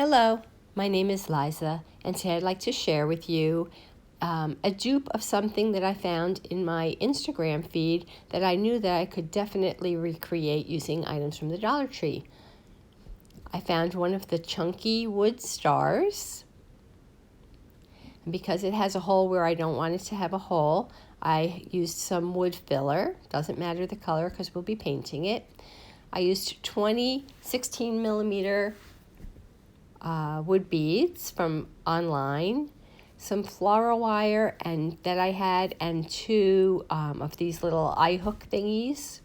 Hello, my name is Liza, and today I'd like to share with you a dupe of something that I found in my Instagram feed that I knew that I could definitely recreate using items from the Dollar Tree. I found one of the chunky wood stars. And because it has a hole where I don't want it to have a hole, I used some wood filler. Doesn't matter the color because we'll be painting it. I used 20 16 millimeter wood beads from online, some floral wire that I had, and two of these little eye hook thingies,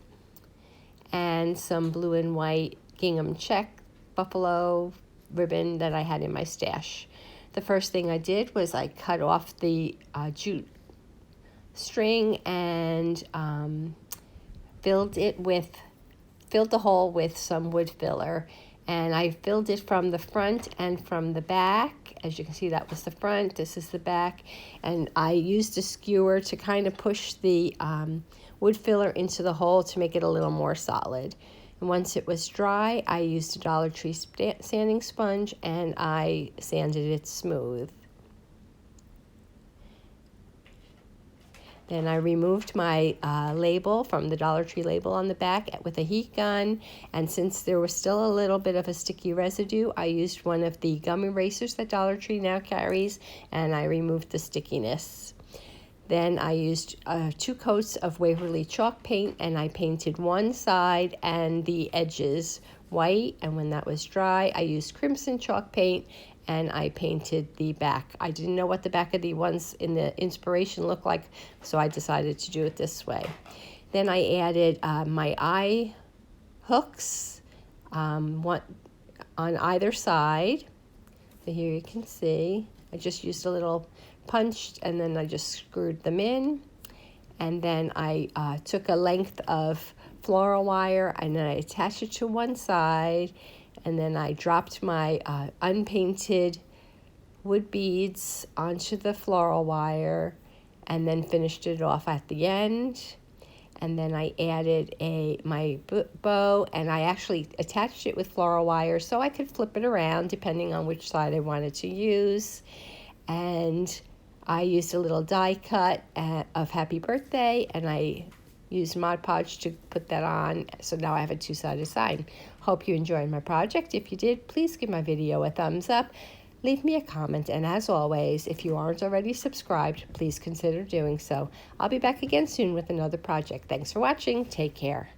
and some blue and white gingham check buffalo ribbon that I had in my stash. The first thing I did was I cut off the jute string and filled the hole with some wood filler. And I filled it from the front and from the back. As you can see, that was the front, this is the back. And I used a skewer to kind of push the wood filler into the hole to make it a little more solid. And once it was dry, I used a Dollar Tree sanding sponge and I sanded it smooth. Then I removed my label from the Dollar Tree label on the back with a heat gun, and since there was still a little bit of a sticky residue, I used one of the gum erasers that Dollar Tree now carries, and I removed the stickiness. Then I used 2 coats of Waverly chalk paint, and I painted one side and the edges white, and when that was dry, I used crimson chalk paint and I painted the back. I didn't know what the back of the ones in the inspiration looked like, so I decided to do it this way. Then I added my eye hooks, one on either side. So here you can see, I just used a little punch and then I just screwed them in. And then I took a length of floral wire and then I attached it to one side, and then I dropped my unpainted wood beads onto the floral wire and then finished it off at the end. And then I added my bow, and I actually attached it with floral wire so I could flip it around depending on which side I wanted to use. And I used a little die cut of Happy Birthday, and I used Mod Podge to put that on, so now I have a 2-sided sign. Hope you enjoyed my project. If you did, please give my video a thumbs up, leave me a comment, and as always, if you aren't already subscribed, please consider doing so. I'll be back again soon with another project. Thanks for watching. Take care.